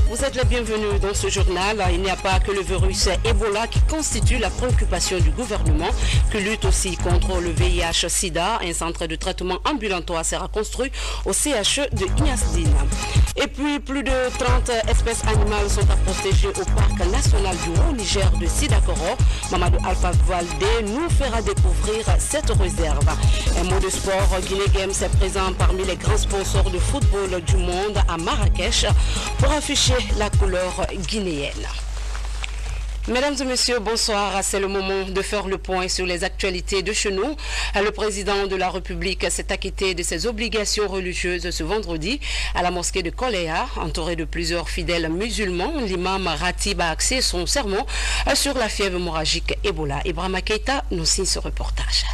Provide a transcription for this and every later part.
Vous êtes les bienvenus dans ce journal. Il n'y a pas que le virus Ebola qui constitue la préoccupation du gouvernement, qui lutte aussi contre le VIH-Sida. Un centre de traitement ambulatoire sera construit au CHE de Ignasdine. Et puis, plus de 30 espèces animales sont à protéger au parc national du Haut-Niger de Sidakoro. Mamadou Alpha Valdé nous fera découvrir cette réserve. Un mot de sport, Guinée Games est présent parmi les grands sponsors de football du monde à Marrakech pour afficher la couleur guinéenne. Mesdames et messieurs, bonsoir. C'est le moment de faire le point sur les actualités de chez nous. Le président de la République s'est acquitté de ses obligations religieuses ce vendredi à la mosquée de Koléa. Entouré de plusieurs fidèles musulmans, l'imam Ratib a axé son sermon sur la fièvre hémorragique Ebola. Ibrahima Keita nous signe ce reportage.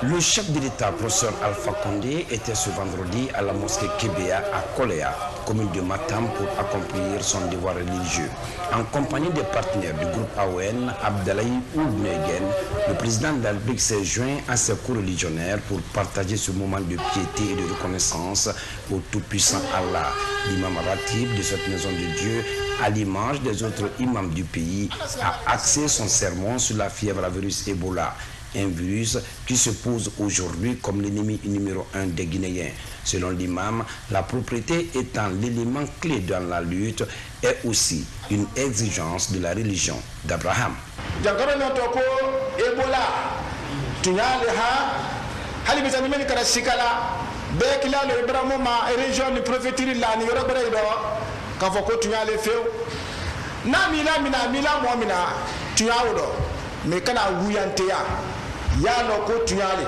Le chef de l'État, professeur Alpha Condé, était ce vendredi à la mosquée Kébéa à Koléa, commune de Matam, pour accomplir son devoir religieux. En compagnie des partenaires du groupe AON, Abdalaï Ould-Neugen, le président de la République s'est joint à ses co-religionnaires pour partager ce moment de piété et de reconnaissance au tout-puissant Allah. L'imam Ratib de cette maison de Dieu, à l'image des autres imams du pays, a axé son sermon sur la fièvre à virus Ebola. Un virus qui se pose aujourd'hui comme l'ennemi numéro 1 des Guinéens. Selon l'imam, la propriété étant l'élément clé dans la lutte est aussi une exigence de la religion d'Abraham. Yalo ko tuyale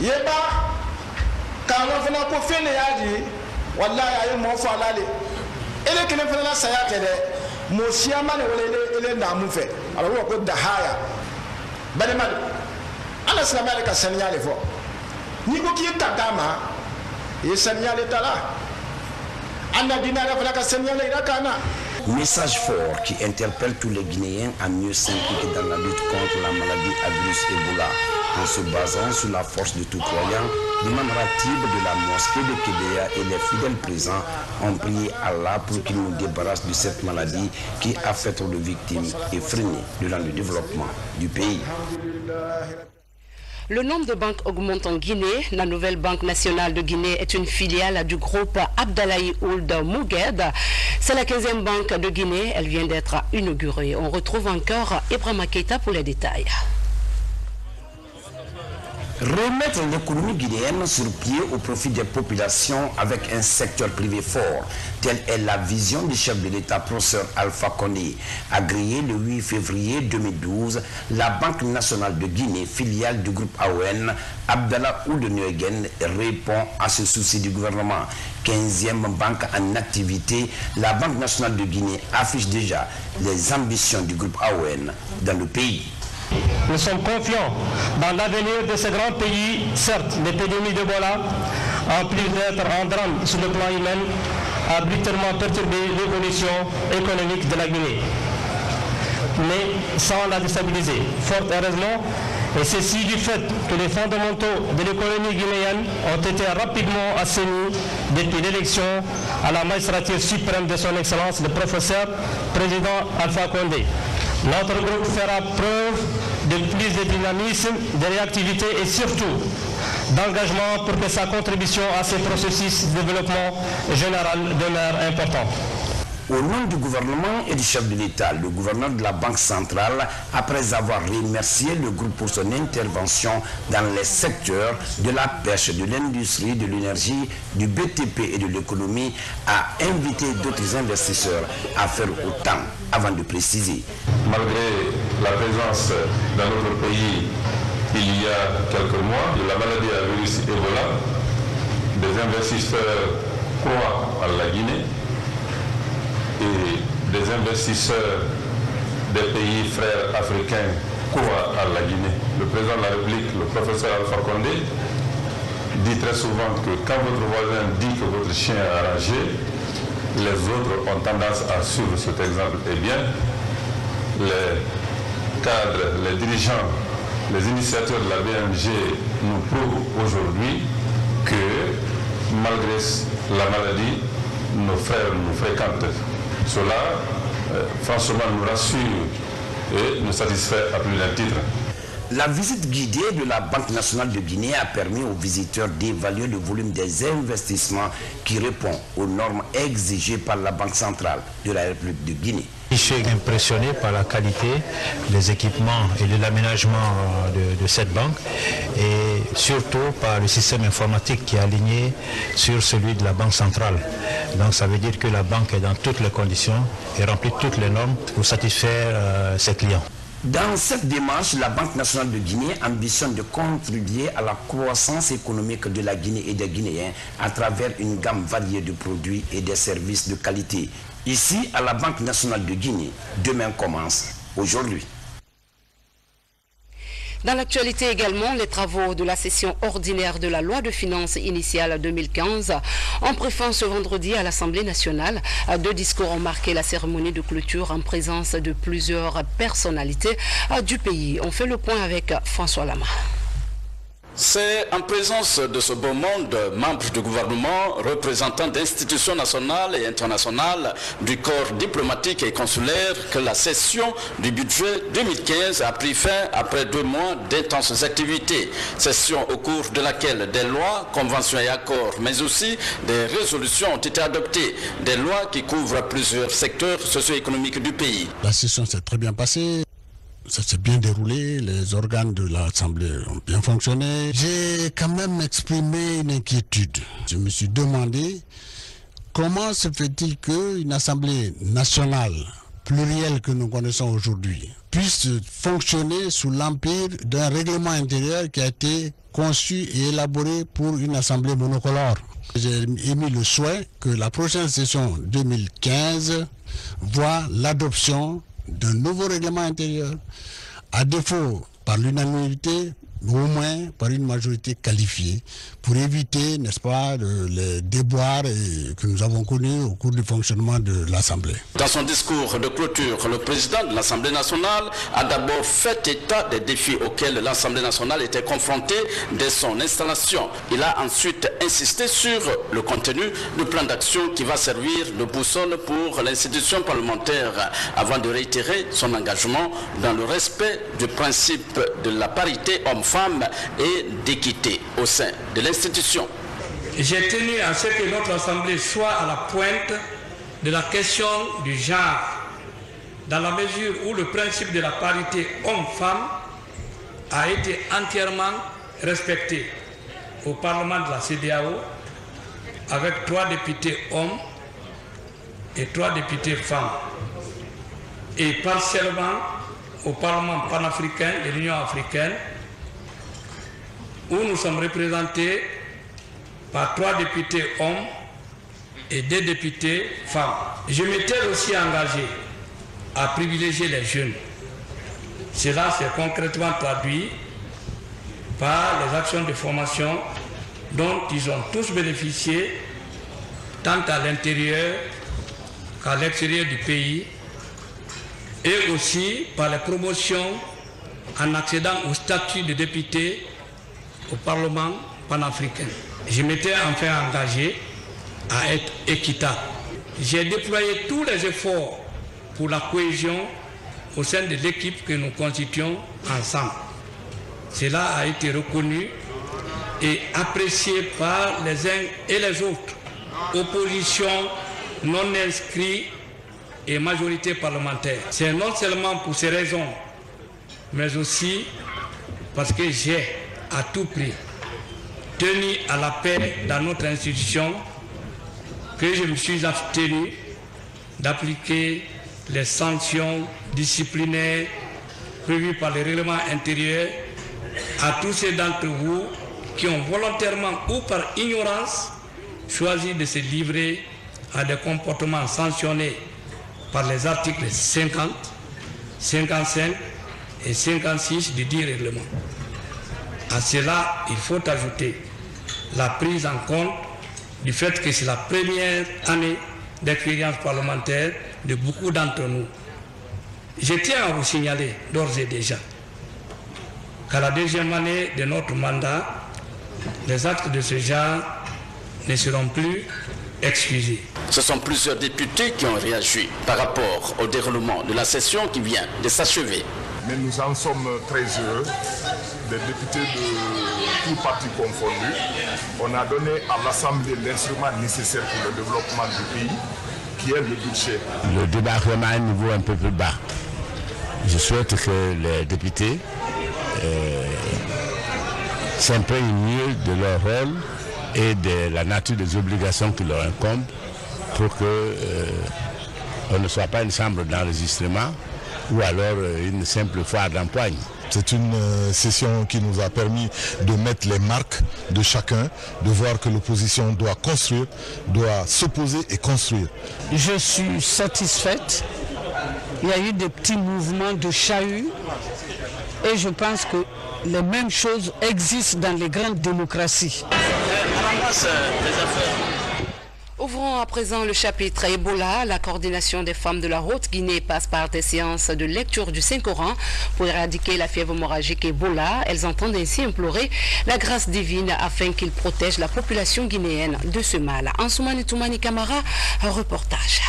yeba kama fana ko fene yaji wallahi ayi mo fa lale ele kele fana la saya kede mo siama ne wala ele na mu fe ala ko dahaya bale mal ala salama ka sanyale fo ni ko ki takama e sanyale tala anna dinara fana ka sanyale rakana. Message fort qui interpelle tous les Guinéens à mieux s'impliquer dans la lutte contre la maladie à virus Ebola. En se basant sur la force de tout croyant, l'imam Ratib de la mosquée de Kébéa et les fidèles présents ont prié Allah pour qu'il nous débarrasse de cette maladie qui a fait trop de victimes et freiné durant le développement du pays. Le nombre de banques augmente en Guinée. La nouvelle Banque nationale de Guinée est une filiale du groupe Abdalaï Ould Mouged. C'est la 15e banque de Guinée. Elle vient d'être inaugurée. On retrouve encore Ibrahima Keita pour les détails. Remettre l'économie guinéenne sur pied au profit des populations avec un secteur privé fort, telle est la vision du chef de l'État, professeur Alpha Condé. Agréé le 8 février 2012, la Banque nationale de Guinée, filiale du groupe AON, Abdallah Ould-Neugen, répond à ce souci du gouvernement. 15e banque en activité, la Banque nationale de Guinée affiche déjà les ambitions du groupe AON dans le pays. Nous sommes confiants dans l'avenir de ce grand pays. Certes, l'épidémie d'Ebola, en plus d'être un drame sur le plan humain, a brutalement perturbé l'évolution économique de la Guinée, mais sans la déstabiliser. Fort heureusement, et ceci du fait que les fondamentaux de l'économie guinéenne ont été rapidement assainis depuis l'élection à la magistrature suprême de son Excellence, le professeur président Alpha Condé. Notre groupe fera preuve de plus de dynamisme, de réactivité et surtout d'engagement pour que sa contribution à ces processus de développement général demeure importante. Au nom du gouvernement et du chef de l'État, le gouverneur de la Banque centrale, après avoir remercié le groupe pour son intervention dans les secteurs de la pêche, de l'industrie, de l'énergie, du BTP et de l'économie, a invité d'autres investisseurs à faire autant, avant de préciser. Malgré la présence dans notre pays, il y a quelques mois, de la maladie à virus Ebola, des investisseurs croient à la Guinée, et des investisseurs des pays frères africains croient à la Guinée. Le président de la République, le professeur Alpha Condé, dit très souvent que quand votre voisin dit que votre chien est arrangé, les autres ont tendance à suivre cet exemple. Eh bien, les cadres, les dirigeants, les initiateurs de la BNG nous prouvent aujourd'hui que malgré la maladie, nos frères nous fréquentent. Cela, franchement, nous rassure et nous satisfait à plus d'un titre. La visite guidée de la Banque nationale de Guinée a permis aux visiteurs d'évaluer le volume des investissements qui répond aux normes exigées par la Banque centrale de la République de Guinée. Je suis impressionné par la qualité des équipements et de l'aménagement de cette banque et surtout par le système informatique qui est aligné sur celui de la Banque centrale. Donc ça veut dire que la banque est dans toutes les conditions et remplit toutes les normes pour satisfaire ses clients. Dans cette démarche, la Banque nationale de Guinée ambitionne de contribuer à la croissance économique de la Guinée et des Guinéens à travers une gamme variée de produits et des services de qualité. Ici, à la Banque nationale de Guinée, demain commence aujourd'hui. Dans l'actualité également, les travaux de la session ordinaire de la loi de finances initiale 2015 ont pris fin ce vendredi à l'Assemblée nationale. Deux discours ont marqué la cérémonie de clôture en présence de plusieurs personnalités du pays. On fait le point avec François Lama. C'est en présence de ce beau monde, membres du gouvernement, représentants d'institutions nationales et internationales, du corps diplomatique et consulaire, que la session du budget 2015 a pris fin après 2 mois d'intenses activités. Session au cours de laquelle des lois, conventions et accords, mais aussi des résolutions ont été adoptées. Des lois qui couvrent plusieurs secteurs socio-économiques du pays. La session s'est très bien passée. Ça s'est bien déroulé, les organes de l'Assemblée ont bien fonctionné. J'ai quand même exprimé une inquiétude. Je me suis demandé comment se fait-il qu'une Assemblée nationale plurielle que nous connaissons aujourd'hui puisse fonctionner sous l'empire d'un règlement intérieur qui a été conçu et élaboré pour une Assemblée monocolore. J'ai émis le souhait que la prochaine session 2015 voit l'adoption d'un nouveau règlement intérieur, à défaut par l'unanimité, au moins par une majorité qualifiée, pour éviter, n'est-ce pas, les déboires que nous avons connus au cours du fonctionnement de l'Assemblée. Dans son discours de clôture, le président de l'Assemblée nationale a d'abord fait état des défis auxquels l'Assemblée nationale était confrontée dès son installation. Il a ensuite insisté sur le contenu du plan d'action qui va servir de boussole pour l'institution parlementaire avant de réitérer son engagement dans le respect du principe de la parité homme-femme et d'équité au sein de l'institution. J'ai tenu à ce que notre Assemblée soit à la pointe de la question du genre, dans la mesure où le principe de la parité homme-femme a été entièrement respecté au Parlement de la CEDEAO, avec 3 députés hommes et 3 députés femmes, et partiellement au Parlement panafricain de l'Union africaine, où nous sommes représentés par 3 députés hommes et 2 députés femmes. Je m'étais aussi engagé à privilégier les jeunes. Cela s'est concrètement traduit par les actions de formation dont ils ont tous bénéficié, tant à l'intérieur qu'à l'extérieur du pays, et aussi par les promotions en accédant au statut de député au Parlement panafricain. Je m'étais enfin engagé à être équitable. J'ai déployé tous les efforts pour la cohésion au sein de l'équipe que nous constituons ensemble. Cela a été reconnu et apprécié par les uns et les autres, opposition, non inscrits et majorité parlementaire. C'est non seulement pour ces raisons, mais aussi parce que j'ai à tout prix tenu à la paix dans notre institution, que je me suis abstenu d'appliquer les sanctions disciplinaires prévues par le règlement intérieur à tous ceux d'entre vous qui ont volontairement ou par ignorance choisi de se livrer à des comportements sanctionnés par les articles 50, 55 et 56 du dit règlement. À cela, il faut ajouter la prise en compte du fait que c'est la première année d'expérience parlementaire de beaucoup d'entre nous. Je tiens à vous signaler d'ores et déjà qu'à la 2e année de notre mandat, les actes de ce genre ne seront plus excusés. Ce sont plusieurs députés qui ont réagi par rapport au déroulement de la session qui vient de s'achever. Mais nous en sommes très heureux, des députés de tous partis confondus. On a donné à l'Assemblée l'instrument nécessaire pour le développement du pays, qui est le budget. Le débat est vraiment à un niveau un peu plus bas. Je souhaite que les députés s'imprègnent mieux de leur rôle et de la nature des obligations qui leur incombent pour qu'on ne soit pas une chambre d'enregistrement ou alors une simple foire d'empoigne. C'est une session qui nous a permis de mettre les marques de chacun, de voir que l'opposition doit construire, doit s'opposer et construire. Je suis satisfaite. Il y a eu des petits mouvements de chahut et je pense que les mêmes choses existent dans les grandes démocraties. Ouvrons à présent le chapitre Ebola. La coordination des femmes de la Haute-Guinée passe par des séances de lecture du Saint-Coran pour éradiquer la fièvre hémorragique Ebola. Elles entendent ainsi implorer la grâce divine afin qu'il protège la population guinéenne de ce mal. Ansoumani Toumani Kamara, un reportage.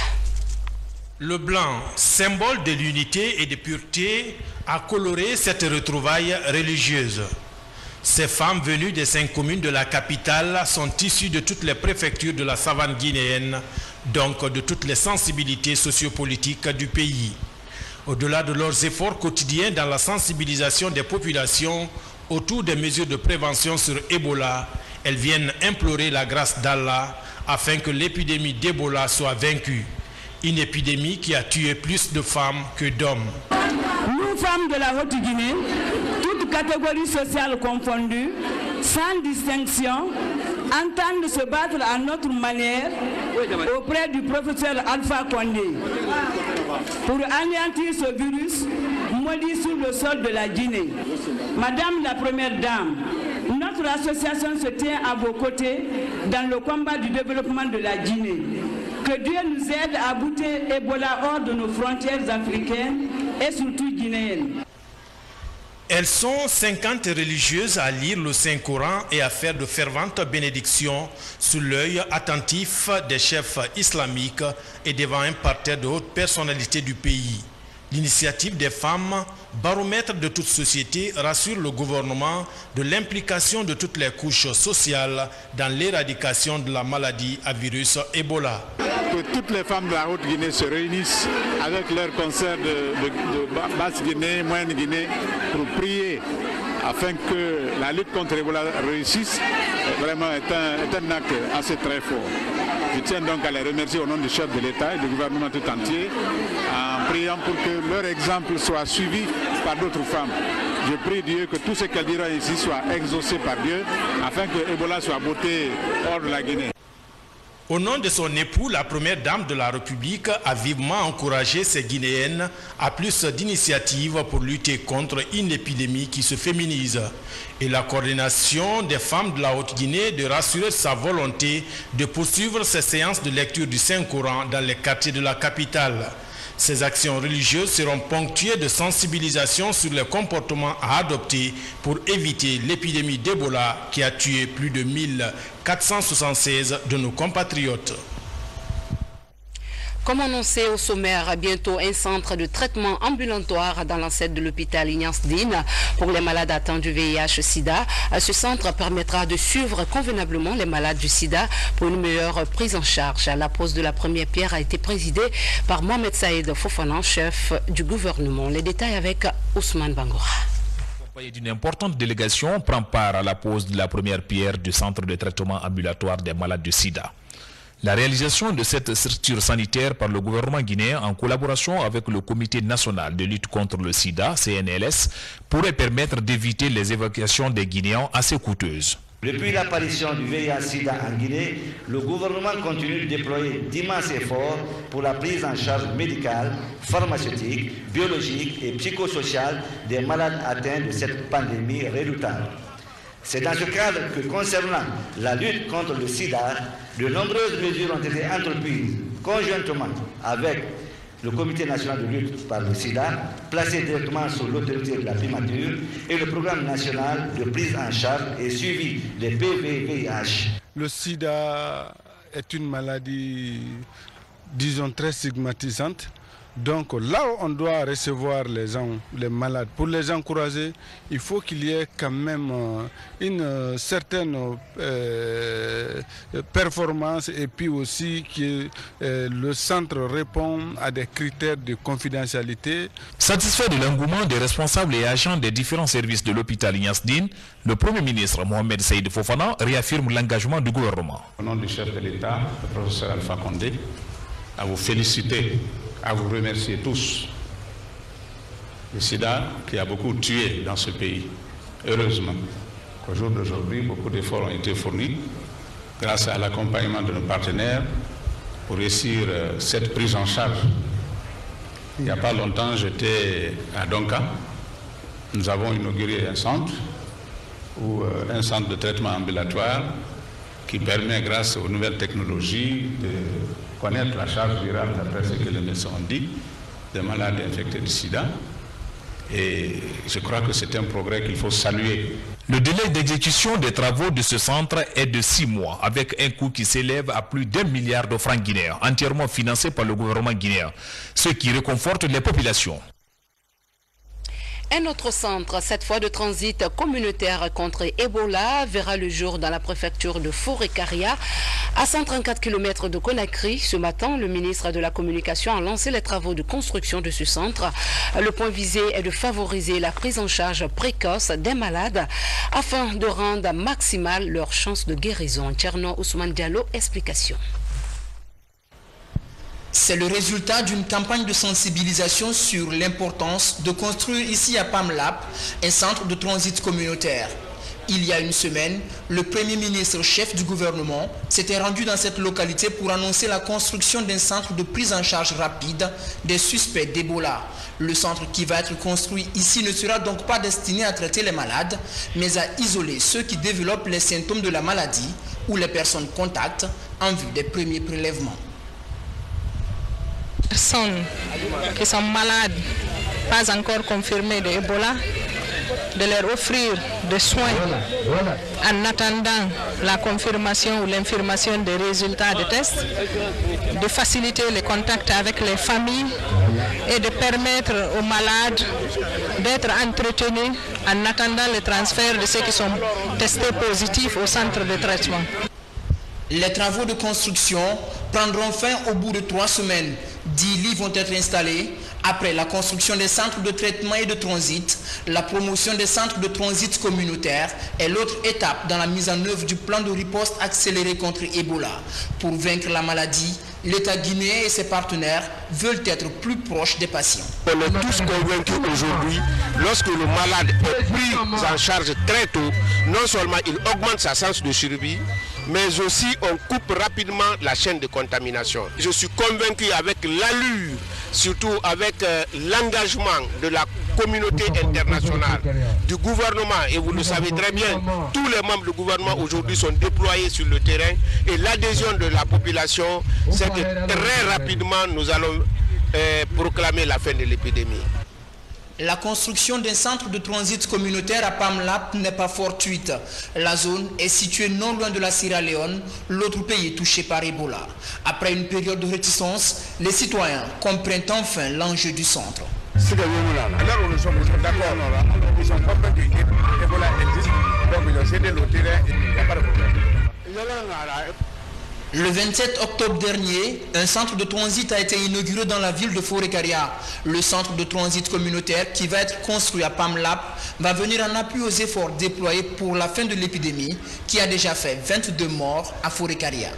Le blanc, symbole de l'unité et de pureté, a coloré cette retrouvaille religieuse. Ces femmes venues des 5 communes de la capitale sont issues de toutes les préfectures de la savane guinéenne, donc de toutes les sensibilités sociopolitiques du pays. Au-delà de leurs efforts quotidiens dans la sensibilisation des populations autour des mesures de prévention sur Ebola, elles viennent implorer la grâce d'Allah afin que l'épidémie d'Ebola soit vaincue. Une épidémie qui a tué plus de femmes que d'hommes. Nous, femmes de la Haute-Guinée, toutes catégories sociales confondues, sans distinction, entendent se battre à notre manière auprès du professeur Alpha Condé pour anéantir ce virus maudit sur le sol de la Guinée. Madame la Première Dame, notre association se tient à vos côtés dans le combat du développement de la Guinée. Que Dieu nous aide à bouter Ebola hors de nos frontières africaines et surtout guinéennes. Elles sont 50 religieuses à lire le Saint-Coran et à faire de ferventes bénédictions sous l'œil attentif des chefs islamiques et devant un parterre de hautes personnalités du pays. L'initiative des femmes, baromètre de toute société, rassure le gouvernement de l'implication de toutes les couches sociales dans l'éradication de la maladie à virus Ebola. Que toutes les femmes de la Haute-Guinée se réunissent avec leurs concerts de Basse-Guinée, Moyenne-Guinée pour prier afin que la lutte contre Ebola réussisse, vraiment est un acte assez très fort. Je tiens donc à les remercier au nom du chef de l'État et du gouvernement tout entier, en priant pour que leur exemple soit suivi par d'autres femmes. Je prie Dieu que tout ce qu'elles diront ici soit exaucé par Dieu, afin que Ebola soit botté hors de la Guinée. Au nom de son époux, la première dame de la République a vivement encouragé ces Guinéennes à plus d'initiatives pour lutter contre une épidémie qui se féminise. Et la coordination des femmes de la Haute-Guinée de rassurer sa volonté de poursuivre ces séances de lecture du Saint-Coran dans les quartiers de la capitale. Ces actions religieuses seront ponctuées de sensibilisation sur les comportements à adopter pour éviter l'épidémie d'Ebola qui a tué plus de 1476 de nos compatriotes. Comme annoncé au sommaire, bientôt un centre de traitement ambulatoire dans l'ancêtre de l'hôpital Ignace Dine pour les malades atteints du VIH-Sida. Ce centre permettra de suivre convenablement les malades du Sida pour une meilleure prise en charge. La pose de la première pierre a été présidée par Mohamed Saïd Fofana, chef du gouvernement. Les détails avec Ousmane Bangoura. D'une importante délégation prend part à la pose de la première pierre du centre de traitement ambulatoire des malades du Sida. La réalisation de cette structure sanitaire par le gouvernement guinéen en collaboration avec le Comité national de lutte contre le sida, CNLS, pourrait permettre d'éviter les évacuations des Guinéens assez coûteuses. Depuis l'apparition du VIH-Sida en Guinée, le gouvernement continue de déployer d'immenses efforts pour la prise en charge médicale, pharmaceutique, biologique et psychosociale des malades atteints de cette pandémie redoutable. C'est dans ce cadre que, concernant la lutte contre le sida, de nombreuses mesures ont été entreprises conjointement avec le Comité national de lutte par le sida, placé directement sous l'autorité de la primature, et le programme national de prise en charge et suivi des PVVIH. le sida est une maladie, disons, très stigmatisante. Donc là où on doit recevoir les gens, les malades, pour les encourager, il faut qu'il y ait quand même une certaine performance et puis aussi que le centre répond à des critères de confidentialité. Satisfait de l'engouement des responsables et agents des différents services de l'hôpital Ignace-Dine, le Premier ministre Mohamed Saïd Fofana réaffirme l'engagement du gouvernement. Au nom du chef de l'État, le professeur Alpha Condé, à vous féliciter, à vous remercier tous. Le sida qui a beaucoup tué dans ce pays. Heureusement qu'au jour d'aujourd'hui, beaucoup d'efforts ont été fournis grâce à l'accompagnement de nos partenaires pour réussir cette prise en charge. Il n'y a pas longtemps, j'étais à Donka. Nous avons inauguré un centre de traitement ambulatoire qui permet, grâce aux nouvelles technologies, de connaître la charge virale, d'après ce que les médecins ont dit, des malades infectés du sida. Et je crois que c'est un progrès qu'il faut saluer. Le délai d'exécution des travaux de ce centre est de 6 mois, avec un coût qui s'élève à plus d'1 milliard de francs guinéens, entièrement financé par le gouvernement guinéen, ce qui réconforte les populations. Un autre centre, cette fois de transit communautaire contre Ebola, verra le jour dans la préfecture de Forêt-Karia, à 134 km de Conakry. Ce matin, le ministre de la Communication a lancé les travaux de construction de ce centre. Le point visé est de favoriser la prise en charge précoce des malades afin de rendre maximale leur chance de guérison. Tcherno Ousmane Diallo, explication. C'est le résultat d'une campagne de sensibilisation sur l'importance de construire ici à Pamlap un centre de transit communautaire. Il y a une semaine, le Premier ministre chef du gouvernement s'était rendu dans cette localité pour annoncer la construction d'un centre de prise en charge rapide des suspects d'Ebola. Le centre qui va être construit ici ne sera donc pas destiné à traiter les malades, mais à isoler ceux qui développent les symptômes de la maladie ou les personnes contacts en vue des premiers prélèvements. Personnes qui sont malades, pas encore confirmées d'Ebola, de leur offrir des soins en attendant la confirmation ou l'information des résultats des tests, de faciliter les contacts avec les familles et de permettre aux malades d'être entretenus en attendant le transfert de ceux qui sont testés positifs au centre de traitement. Les travaux de construction prendront fin au bout de 3 semaines. 10 lits vont être installés. Après la construction des centres de traitement et de transit, la promotion des centres de transit communautaires est l'autre étape dans la mise en œuvre du plan de riposte accéléré contre Ebola. Pour vaincre la maladie, l'État guinéen et ses partenaires veulent être plus proches des patients. On est tous convaincus aujourd'hui, lorsque le malade est pris en charge très tôt, non seulement il augmente sa chance de survie, mais aussi on coupe rapidement la chaîne de contamination. Je suis convaincu avec l'allure, surtout avec l'engagement de la communauté internationale, du gouvernement, et vous le savez très bien, tous les membres du gouvernement aujourd'hui sont déployés sur le terrain, et l'adhésion de la population, c'est que très rapidement nous allons proclamer la fin de l'épidémie. La construction d'un centre de transit communautaire à Pamlap n'est pas fortuite. La zone est située non loin de la Sierra Leone, l'autre pays touché par Ebola. Après une période de réticence, les citoyens comprennent enfin l'enjeu du centre. Alors nous sommes d'accord, ils sont convaincus que Ebola existe, donc ils ont cédé le terrain et il n'y a pas de problème. Le 27 octobre dernier, un centre de transit a été inauguré dans la ville de Forêt-Karia. Le centre de transit communautaire qui va être construit à Pamlap va venir en appui aux efforts déployés pour la fin de l'épidémie qui a déjà fait 22 morts à Forêt-Karia.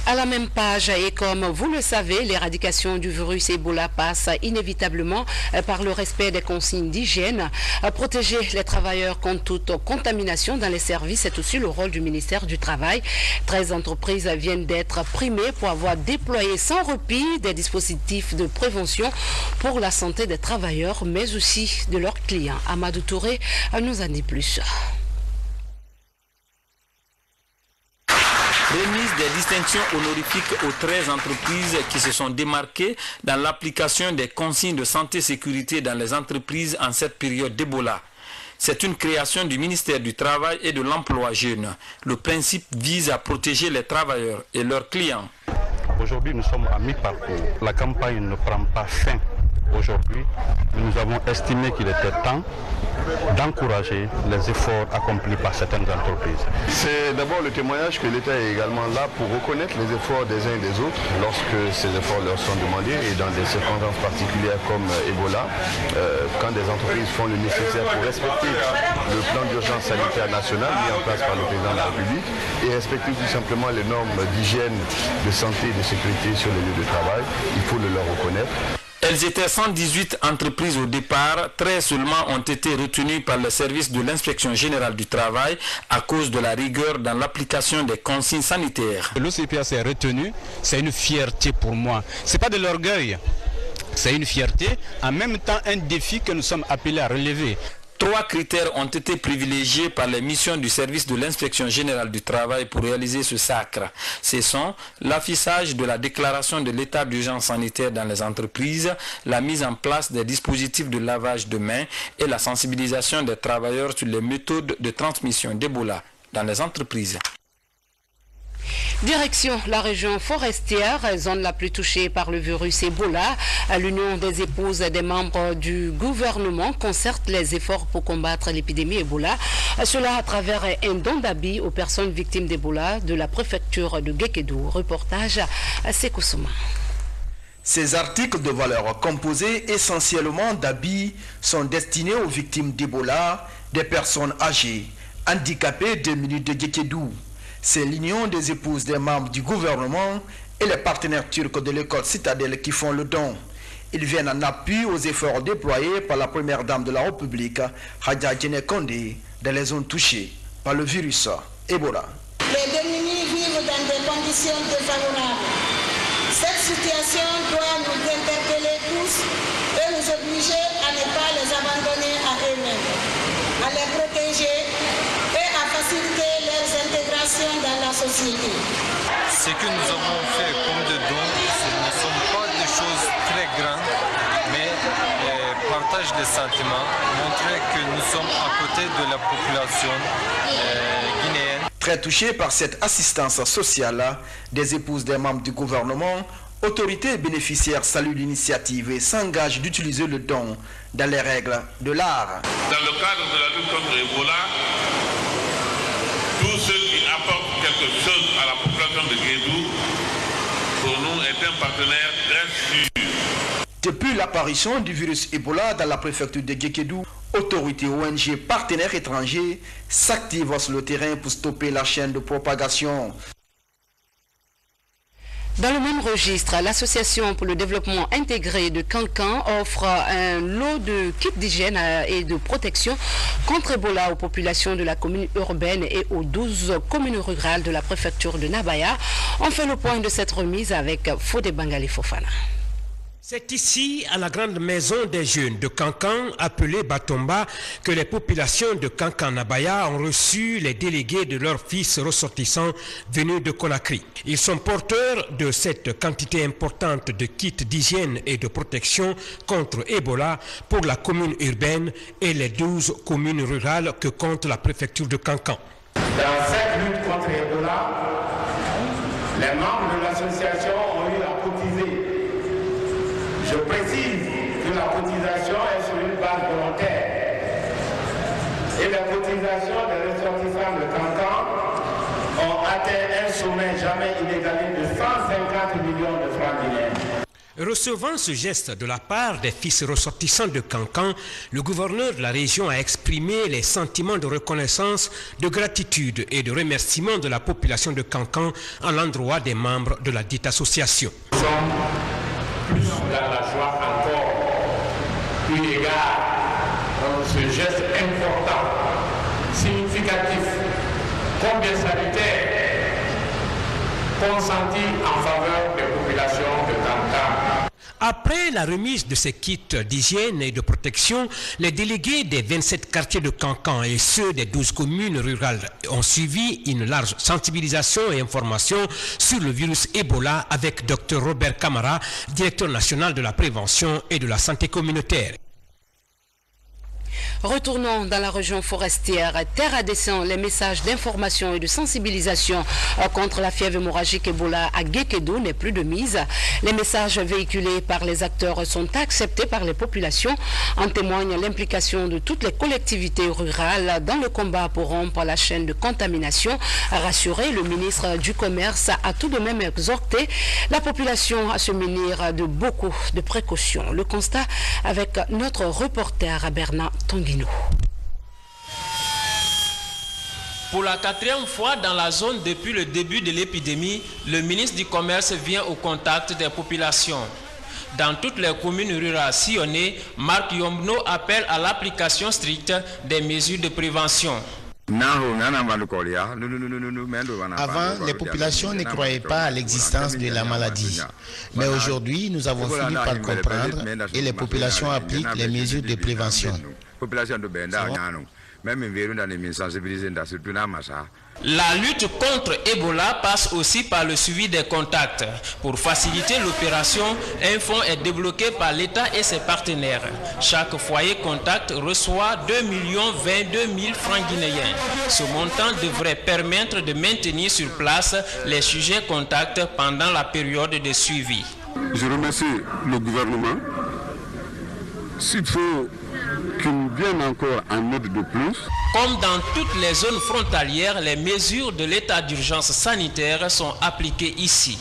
À la même page, et comme vous le savez, l'éradication du virus Ebola passe inévitablement par le respect des consignes d'hygiène. Protéger les travailleurs contre toute contamination dans les services, c'est aussi le rôle du ministère du Travail. 13 entreprises viennent d'être primées pour avoir déployé sans répit des dispositifs de prévention pour la santé des travailleurs, mais aussi de leurs clients. Amadou Touré nous en dit plus. Remise des distinctions honorifiques aux 13 entreprises qui se sont démarquées dans l'application des consignes de santé et sécurité dans les entreprises en cette période d'Ebola. C'est une création du ministère du Travail et de l'Emploi jeune. Le principe vise à protéger les travailleurs et leurs clients. Aujourd'hui, nous sommes à mi-parcours. La campagne ne prend pas fin. Aujourd'hui, nous avons estimé qu'il était temps d'encourager les efforts accomplis par certaines entreprises. C'est d'abord le témoignage que l'État est également là pour reconnaître les efforts des uns et des autres lorsque ces efforts leur sont demandés et dans des circonstances particulières comme Ebola, quand des entreprises font le nécessaire pour respecter le plan d'urgence sanitaire national mis en place par le président de la République et respecter tout simplement les normes d'hygiène, de santé et de sécurité sur les lieux de travail, il faut le leur reconnaître. Elles étaient 118 entreprises au départ, 13 seulement ont été retenues par le service de l'inspection générale du travail à cause de la rigueur dans l'application des consignes sanitaires. L'OCPA s'est retenu, c'est une fierté pour moi. Ce n'est pas de l'orgueil, c'est une fierté, en même temps un défi que nous sommes appelés à relever. 3 critères ont été privilégiés par les missions du service de l'inspection générale du travail pour réaliser ce sacre. Ce sont l'affichage de la déclaration de l'état d'urgence sanitaire dans les entreprises, la mise en place des dispositifs de lavage de mains et la sensibilisation des travailleurs sur les méthodes de transmission d'Ebola dans les entreprises. Direction la région forestière, zone la plus touchée par le virus Ebola. L'Union des épouses des membres du gouvernement concerte les efforts pour combattre l'épidémie Ebola. Cela à travers un don d'habits aux personnes victimes d'Ebola de la préfecture de Guékédou. Reportage à Sekoussouma. Ces articles de valeur composés essentiellement d'habits sont destinés aux victimes d'Ebola, des personnes âgées, handicapées démunies de Guékédou. C'est l'Union des épouses des membres du gouvernement et les partenaires turcs de l'école Citadelle qui font le don. Ils viennent en appui aux efforts déployés par la première dame de la République, Hadja Djene Kondé, dans les zones touchées par le virus Ebola. Les démunis vivent dans des conditions défavorables. Cette situation doit nous interpeller tous et nous obliger à ne pas les abandonner à eux-mêmes, à les protéger et à faciliter leur intégration dans la société. Ce que nous avons fait comme de dons, ce ne sont pas des choses très grandes, mais partage des sentiments, montrer que nous sommes à côté de la population guinéenne. Très touchés par cette assistance sociale des épouses des membres du gouvernement, autorités et bénéficiaires saluent l'initiative et s'engagent d'utiliser le don dans les règles de l'art. Dans le cadre de la lutte contre Ebola, tous ceux qui apportent quelque chose à la population de Guédou, pour nous, est un partenaire très sûr. Depuis l'apparition du virus Ebola dans la préfecture de Guékédou, autorités, ONG, partenaires étrangers s'activent sur le terrain pour stopper la chaîne de propagation. Dans le même registre, l'Association pour le développement intégré de Kankan offre un lot de kits d'hygiène et de protection contre Ebola aux populations de la commune urbaine et aux 12 communes rurales de la préfecture de Nabaya. On fait le point de cette remise avec Fodé Bangali Fofana. C'est ici, à la grande maison des jeunes de Kankan, appelée Batomba, que les populations de Kankan-Nabaya ont reçu les délégués de leurs fils ressortissants venus de Conakry. Ils sont porteurs de cette quantité importante de kits d'hygiène et de protection contre Ebola pour la commune urbaine et les 12 communes rurales que compte la préfecture de Kankan. Dans cette lutte contre Ebola, les membres de l'association ont eu à cotiser. Je précise que la cotisation est sur une base volontaire et les cotisations des ressortissants de Kankan ont atteint un sommet jamais inégalé de 150 millions de francs guinéens. Recevant ce geste de la part des fils ressortissants de Kankan, le gouverneur de la région a exprimé les sentiments de reconnaissance, de gratitude et de remerciement de la population de Kankan à l'endroit des membres de la dite association. Plus dans la joie encore, eu égard ce geste important, significatif, combien salutaire, consenti en faveur des populations de Kankan. Après la remise de ces kits d'hygiène et de protection, les délégués des 27 quartiers de Kankan et ceux des 12 communes rurales ont suivi une large sensibilisation et information sur le virus Ebola avec Dr Robert Camara, directeur national de la prévention et de la santé communautaire. Retournons dans la région forestière. Terre à descend les messages d'information et de sensibilisation contre la fièvre hémorragique Ebola à Gekedo n'est plus de mise. Les messages véhiculés par les acteurs sont acceptés par les populations. En témoigne l'implication de toutes les collectivités rurales dans le combat pour rompre la chaîne de contamination. Rassuré, le ministre du Commerce a tout de même exhorté la population à se munir de beaucoup de précautions. Le constat avec notre reporter Bernard Tonguino. Pour la 4e fois dans la zone depuis le début de l'épidémie, le ministre du Commerce vient au contact des populations. Dans toutes les communes rurales sillonnées, Marc Yombno appelle à l'application stricte des mesures de prévention. Avant, les populations ne croyaient pas à l'existence de la maladie. Mais aujourd'hui, nous avons fini par comprendre et les populations appliquent les mesures de prévention. La lutte contre Ebola passe aussi par le suivi des contacts. Pour faciliter l'opération, un fonds est débloqué par l'État et ses partenaires. Chaque foyer contact reçoit 2 022 000 francs guinéens. Ce montant devrait permettre de maintenir sur place les sujets contacts pendant la période de suivi. Je remercie le gouvernement. S'il faut qu'il vienne encore en aide de plus. Comme dans toutes les zones frontalières, les mesures de l'état d'urgence sanitaire sont appliquées ici.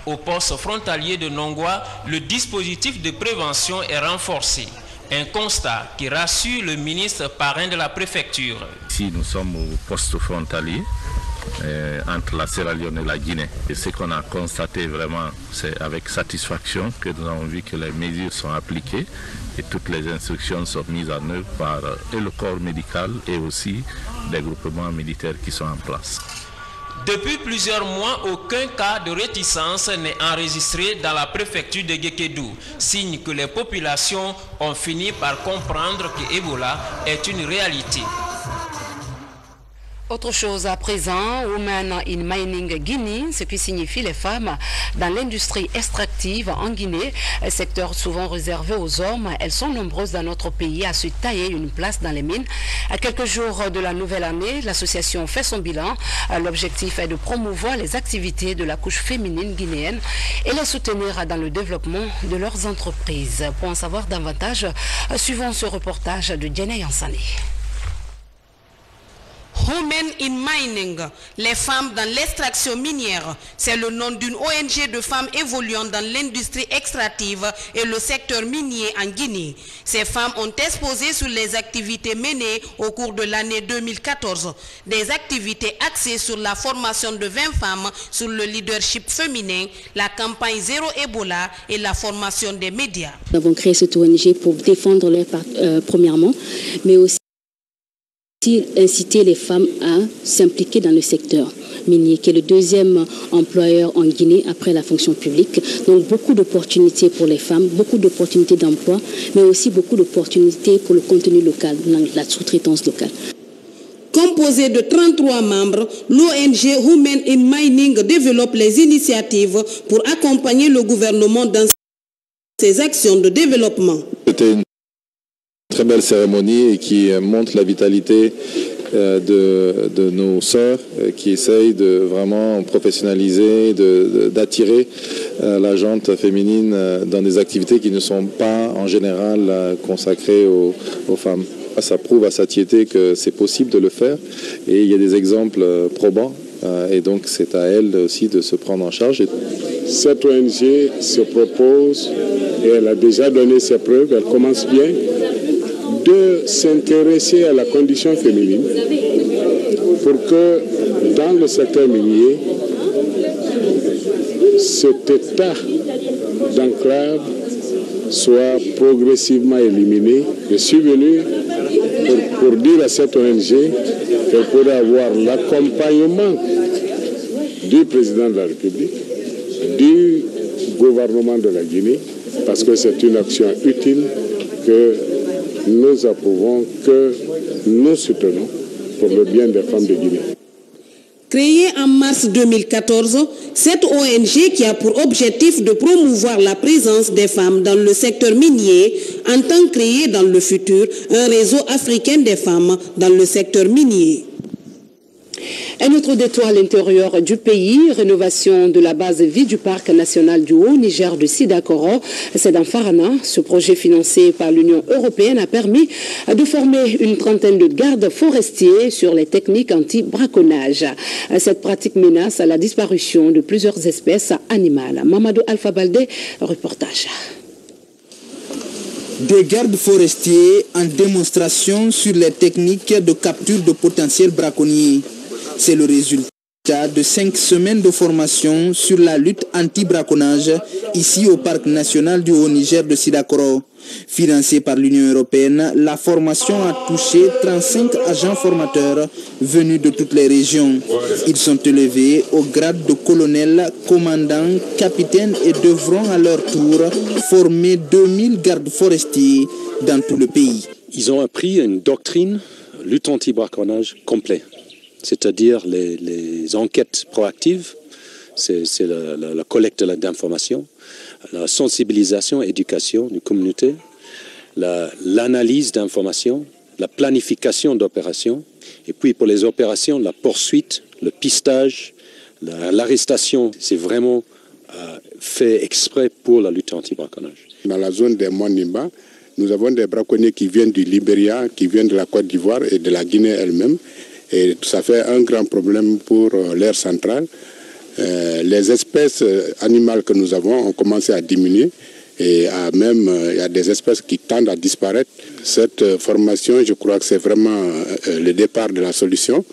Au poste frontalier de Nongwa, le dispositif de prévention est renforcé. Un constat qui rassure le ministre parrain de la préfecture. Ici, nous sommes au poste frontalier entre la Sierra Leone et la Guinée. Et ce qu'on a constaté vraiment, c'est avec satisfaction que nous avons vu que les mesures sont appliquées et toutes les instructions sont mises en œuvre par le corps médical et aussi des groupements militaires qui sont en place. Depuis plusieurs mois, aucun cas de réticence n'est enregistré dans la préfecture de Gekedu, signe que les populations ont fini par comprendre que Ebola est une réalité. Autre chose à présent, Women in Mining Guinea, ce qui signifie les femmes dans l'industrie extractive en Guinée, secteur souvent réservé aux hommes. Elles sont nombreuses dans notre pays à se tailler une place dans les mines. À quelques jours de la nouvelle année, l'association fait son bilan. L'objectif est de promouvoir les activités de la couche féminine guinéenne et les soutenir dans le développement de leurs entreprises. Pour en savoir davantage, suivons ce reportage de Djene Yansane. Women in Mining, les femmes dans l'extraction minière, c'est le nom d'une ONG de femmes évoluant dans l'industrie extractive et le secteur minier en Guinée. Ces femmes ont exposé sur les activités menées au cours de l'année 2014, des activités axées sur la formation de 20 femmes sur le leadership féminin, la campagne Zéro Ebola et la formation des médias. Nous avons créé cette ONG pour défendre leur premièrement, mais aussi inciter les femmes à s'impliquer dans le secteur minier, qui est le deuxième employeur en Guinée après la fonction publique. Donc beaucoup d'opportunités pour les femmes, beaucoup d'opportunités d'emploi, mais aussi beaucoup d'opportunités pour le contenu local, la sous-traitance locale. Composée de 33 membres, l'ONG Women in Mining développe les initiatives pour accompagner le gouvernement dans ses actions de développement. C'était une très belle cérémonie et qui montre la vitalité de nos sœurs qui essayent de vraiment professionnaliser, d'attirer la gente féminine dans des activités qui ne sont pas en général consacrées aux femmes. Ça prouve à satiété que c'est possible de le faire et il y a des exemples probants et donc c'est à elles aussi de se prendre en charge. Cette ONG se propose, et elle a déjà donné ses preuves, elle commence bien, de s'intéresser à la condition féminine pour que dans le secteur minier, cet état d'enclave soit progressivement éliminé. Je suis venu pour dire à cette ONG qu'elle pourrait avoir l'accompagnement du président de la République, du gouvernement de la Guinée, parce que c'est une action utile que nous approuvons, que nous soutenons pour le bien des femmes de Guinée. Créée en mars 2014, cette ONG qui a pour objectif de promouvoir la présence des femmes dans le secteur minier entend créer dans le futur un réseau africain des femmes dans le secteur minier. Un autre détour à l'intérieur du pays, rénovation de la base vie du parc national du Haut-Niger de Sidakoro. C'est dans Farana. Ce projet financé par l'Union européenne a permis de former une trentaine de gardes forestiers sur les techniques anti-braconnage. Cette pratique menace la disparition de plusieurs espèces animales. Mamadou Alpha Baldé, reportage. Des gardes forestiers en démonstration sur les techniques de capture de potentiels braconniers. C'est le résultat de 5 semaines de formation sur la lutte anti-braconnage ici au Parc national du Haut-Niger de Sidakoro. Financée par l'Union européenne, la formation a touché 35 agents formateurs venus de toutes les régions. Ils sont élevés au grade de colonel, commandant, capitaine et devront à leur tour former 2000 gardes forestiers dans tout le pays. Ils ont appris une doctrine lutte anti-braconnage complet. C'est-à-dire les enquêtes proactives, c'est la collecte d'informations, la sensibilisation, éducation de la communauté, l'analyse d'informations, la planification d'opérations, et puis pour les opérations, la poursuite, le pistage, l'arrestation. C'est vraiment fait exprès pour la lutte anti-braconnage. Dans la zone des Monimba, nous avons des braconniers qui viennent du Libéria, qui viennent de la Côte d'Ivoire et de la Guinée elle-même. Et ça fait un grand problème pour l'aire centrale. Les espèces animales que nous avons ont commencé à diminuer et il y a des espèces qui tendent à disparaître. Cette formation, je crois que c'est vraiment le départ de la solution.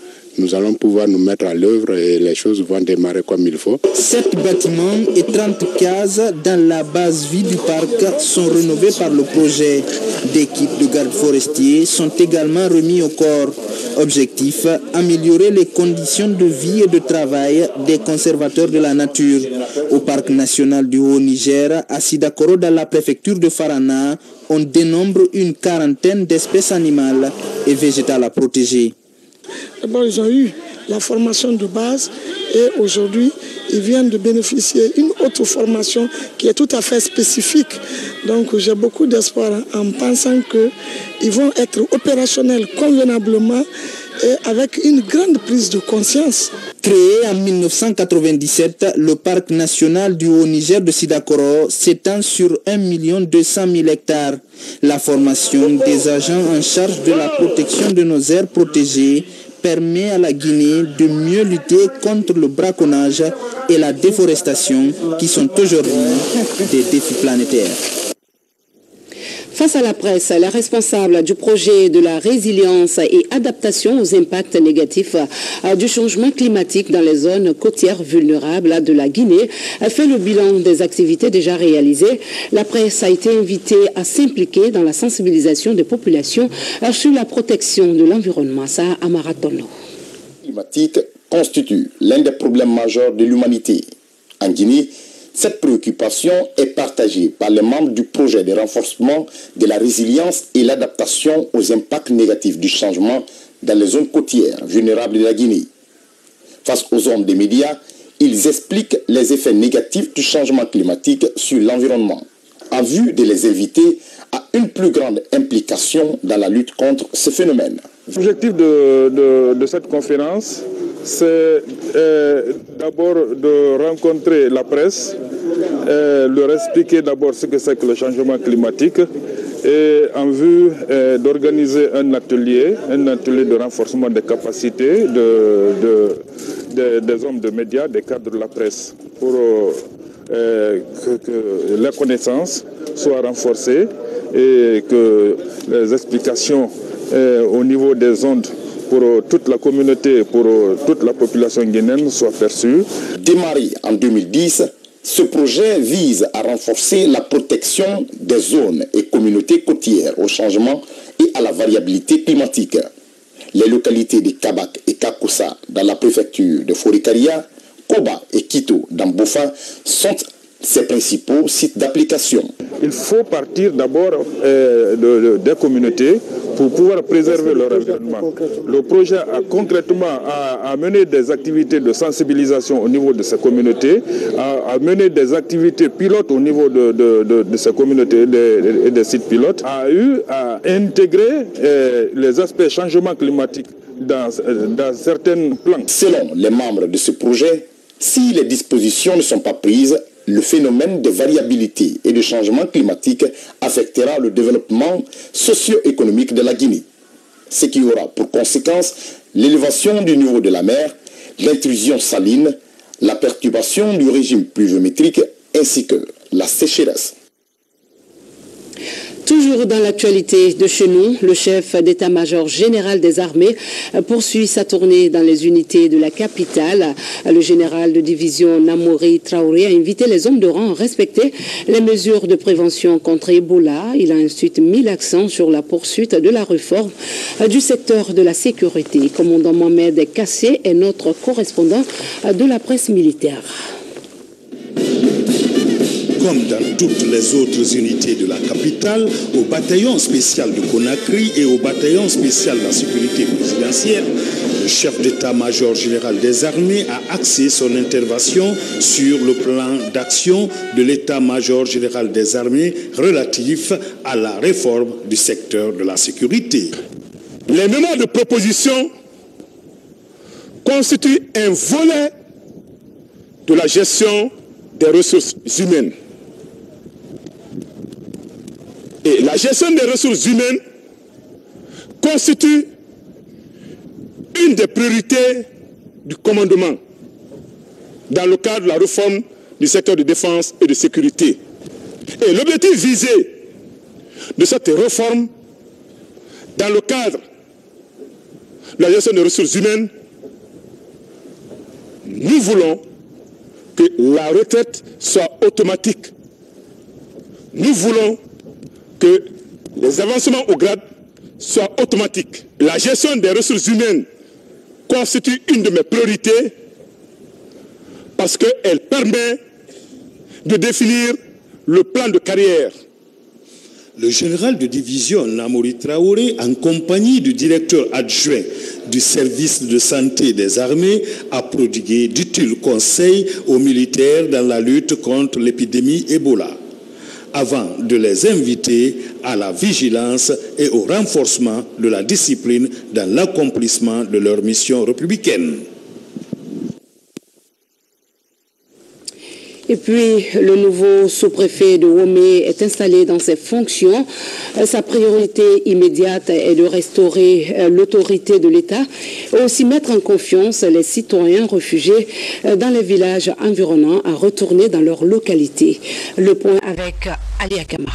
Nous allons pouvoir nous mettre à l'œuvre et les choses vont démarrer comme il faut. 7 bâtiments et 30 cases dans la base vie du parc sont rénovés par le projet. Des kits de gardes forestiers sont également remis au corps. Objectif, améliorer les conditions de vie et de travail des conservateurs de la nature. Au parc national du Haut-Niger, à Sidakoro, dans la préfecture de Farana, on dénombre une quarantaine d'espèces animales et végétales à protéger. D'abord, ils ont eu la formation de base et aujourd'hui, ils viennent de bénéficier d'une autre formation qui est tout à fait spécifique. Donc, j'ai beaucoup d'espoir en pensant qu'ils vont être opérationnels convenablement et avec une grande prise de conscience. Créé en 1997, le parc national du Haut-Niger de Sidakoro s'étend sur 1 200 000 hectares. La formation des agents en charge de la protection de nos aires protégées permet à la Guinée de mieux lutter contre le braconnage et la déforestation qui sont aujourd'hui des défis planétaires. Face à la presse, les responsables du projet de la résilience et adaptation aux impacts négatifs du changement climatique dans les zones côtières vulnérables de la Guinée fait le bilan des activités déjà réalisées. La presse a été invitée à s'impliquer dans la sensibilisation des populations sur la protection de l'environnement. Ça, à Maratono. Le climatique constitue l'un des problèmes majeurs de l'humanité. En Guinée, cette préoccupation est partagée par les membres du projet de renforcement de la résilience et l'adaptation aux impacts négatifs du changement dans les zones côtières vulnérables de la Guinée. Face aux hommes des médias, ils expliquent les effets négatifs du changement climatique sur l'environnement, en vue de les inviter à une plus grande implication dans la lutte contre ce phénomène. L'objectif de cette conférence, c'est d'abord de rencontrer la presse, leur expliquer d'abord ce que c'est que le changement climatique et en vue d'organiser un atelier de renforcement des capacités des hommes de médias, des cadres de la presse, pour que la connaissance soit renforcée et que les explications au niveau des ondes pour toute la communauté, pour toute la population guinéenne soient perçues. Démarré en 2010, ce projet vise à renforcer la protection des zones et communautés côtières au changement et à la variabilité climatique. Les localités de Kabak et Kakossa dans la préfecture de Forikaria, Koba et Kito dans Bofa sont ses principaux sites d'application. Il faut partir d'abord des communautés pour pouvoir préserver leur environnement. Le projet a concrètement mené des activités de sensibilisation au niveau de ces communautés, a mené des activités pilotes au niveau de ces communautés et des sites pilotes, a eu à intégrer les aspects changement climatique dans certains plans. Selon les membres de ce projet, si les dispositions ne sont pas prises, le phénomène de variabilité et de changement climatique affectera le développement socio-économique de la Guinée. Ce qui aura pour conséquence l'élévation du niveau de la mer, l'intrusion saline, la perturbation du régime pluviométrique ainsi que la sécheresse. Toujours dans l'actualité de chez nous, le chef d'état-major général des armées poursuit sa tournée dans les unités de la capitale. Le général de division Namori Traoré a invité les hommes de rang à respecter les mesures de prévention contre Ebola. Il a ensuite mis l'accent sur la poursuite de la réforme du secteur de la sécurité. Commandant Mohamed Kassé est notre correspondant de la presse militaire. Comme dans toutes les autres unités de la capitale, au bataillon spécial de Conakry et au bataillon spécial de la sécurité présidentielle, le chef d'état-major général des armées a axé son intervention sur le plan d'action de l'état-major général des armées relatif à la réforme du secteur de la sécurité. Les mémoires de proposition constituent un volet de la gestion des ressources humaines. Et la gestion des ressources humaines constitue une des priorités du commandement dans le cadre de la réforme du secteur de défense et de sécurité. Et l'objectif visé de cette réforme dans le cadre de la gestion des ressources humaines, nous voulons que la retraite soit automatique. Nous voulons que les avancements au grade soient automatiques. La gestion des ressources humaines constitue une de mes priorités parce qu'elle permet de définir le plan de carrière. Le général de division Namori Traoré, en compagnie du directeur adjoint du service de santé des armées, a prodigué d'utiles conseils aux militaires dans la lutte contre l'épidémie Ebola, avant de les inviter à la vigilance et au renforcement de la discipline dans l'accomplissement de leur mission républicaine. Et puis, le nouveau sous-préfet de Womé est installé dans ses fonctions. Sa priorité immédiate est de restaurer l'autorité de l'État et aussi mettre en confiance les citoyens réfugiés dans les villages environnants à retourner dans leur localité. Le point avec Ali Akamara.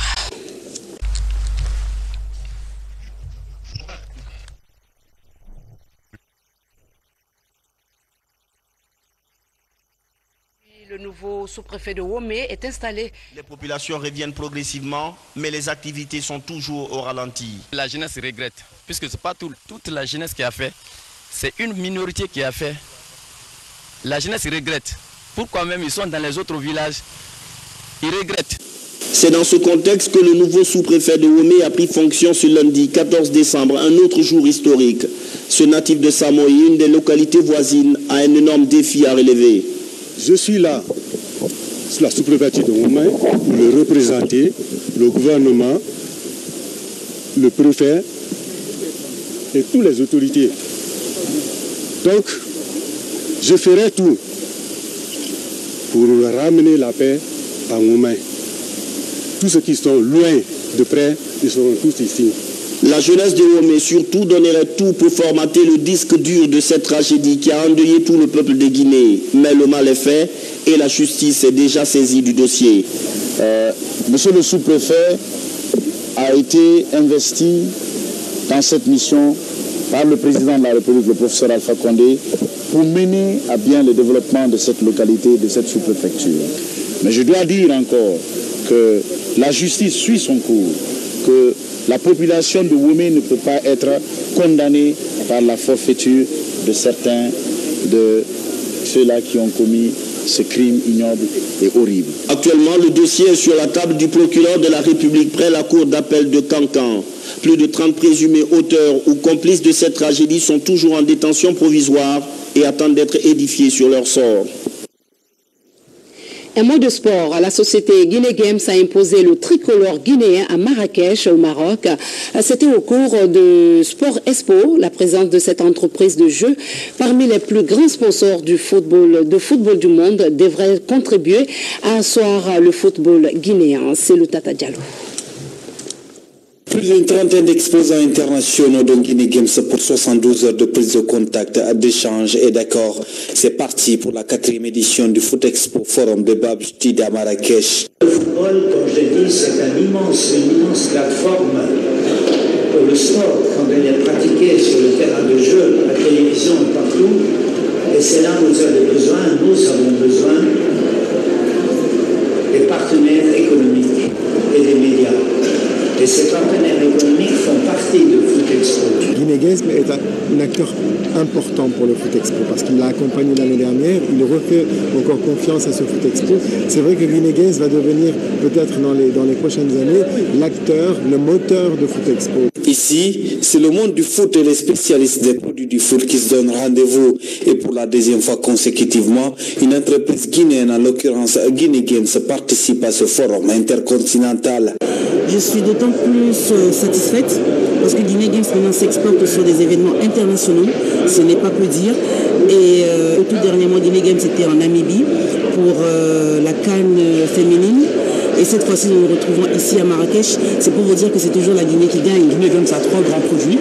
Le nouveau sous-préfet de Womé est installé. Les populations reviennent progressivement, mais les activités sont toujours au ralenti. La jeunesse regrette, puisque ce n'est pas toute la jeunesse qui a fait, c'est une minorité qui a fait. La jeunesse regrette. Pourquoi même ils sont dans les autres villages, ils regrettent. C'est dans ce contexte que le nouveau sous-préfet de Womé a pris fonction ce lundi 14 décembre, un autre jour historique. Ce natif de Samoï, une des localités voisines, a un énorme défi à relever. Je suis là, sur la sous-préfecture de Womé, pour le représenter, le gouvernement, le préfet et toutes les autorités. Donc, je ferai tout pour ramener la paix à Womé. Tous ceux qui sont loin de près, ils seront tous ici. La jeunesse de Womé surtout donnerait tout pour formater le disque dur de cette tragédie qui a endeuillé tout le peuple de Guinée. Mais le mal est fait et la justice est déjà saisie du dossier. Monsieur le sous-préfet a été investi dans cette mission par le président de la République, le professeur Alpha Condé, pour mener à bien le développement de cette localité, de cette sous-préfecture. Mais je dois dire encore que la justice suit son cours, que la population de Womé ne peut pas être condamnée par la forfaiture de certains de ceux-là qui ont commis ce crime ignoble et horrible. Actuellement, le dossier est sur la table du procureur de la République près la cour d'appel de Cancan. Plus de 30 présumés auteurs ou complices de cette tragédie sont toujours en détention provisoire et attendent d'être édifiés sur leur sort. Un mot de sport. La société Guinée Games a imposé le tricolore guinéen à Marrakech, au Maroc. C'était au cours de Sport Expo. La présence de cette entreprise de jeu parmi les plus grands sponsors du football du monde devrait contribuer à asseoir le football guinéen. C'est le Tata Diallo. Plus d'une trentaine d'exposants internationaux de Guinée Games pour 72 heures de prise de contact, d'échange et d'accord. C'est parti pour la 4e édition du Foot Expo Forum de Bab Stid à Marrakech. Le football, comme je l'ai dit, c'est une immense plateforme pour le sport quand il est pratiqué sur le terrain de jeu, à la télévision et partout. Et c'est là où nous avons besoin des partenaires économiques et des médias. Et ces partenaires économiques font partie de Foot Expo. Guinée Games est un acteur important pour le Foot Expo parce qu'il l'a accompagné l'année dernière, il refait encore confiance à ce Foot Expo. C'est vrai que Guinée Games va devenir peut-être dans les prochaines années l'acteur, le moteur de Foot Expo. Ici, c'est le monde du foot et les spécialistes des produits du foot qui se donnent rendez-vous. Et pour la 2e fois consécutivement, une entreprise guinéenne, en l'occurrence Guinée Games, participe à ce forum intercontinental. Je suis d'autant plus satisfaite parce que Guinée Games maintenant s'exporte sur des événements internationaux, ce n'est pas peu dire. Et au tout dernier mois, Guinée Games était en Namibie pour la CAN féminine. Et cette fois-ci, nous nous retrouvons ici à Marrakech. C'est pour vous dire que c'est toujours la Guinée qui gagne. Guinée Games a 3 grands produits,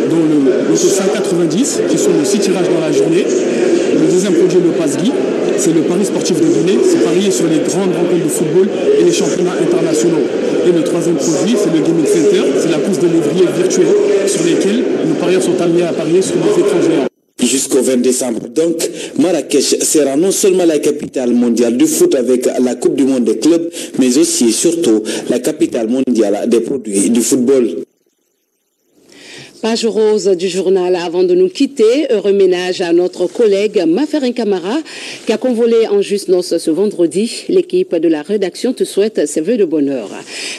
dont le 190 qui sont le 6 tirages dans la journée. Le deuxième produit, le Pass-Guy, c'est le pari sportif de Guinée. C'est parier sur les grandes rencontres de football et les championnats internationaux. Et le 3e produit, c'est le Gaming Center. C'est la course de lévrier virtuelle sur lesquelles nos parieurs sont amenés à parier sur des écrans géants. Jusqu'au 20 décembre, donc, Marrakech sera non seulement la capitale mondiale du foot avec la Coupe du Monde des clubs, mais aussi et surtout la capitale mondiale des produits du football. Page rose du journal. Avant de nous quitter, heureux ménage à notre collègue Maferin Camara qui a convolé en juste noces ce vendredi. L'équipe de la rédaction te souhaite ses vœux de bonheur.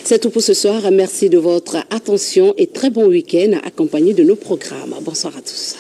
C'est tout pour ce soir. Merci de votre attention et très bon week-end accompagné de nos programmes. Bonsoir à tous.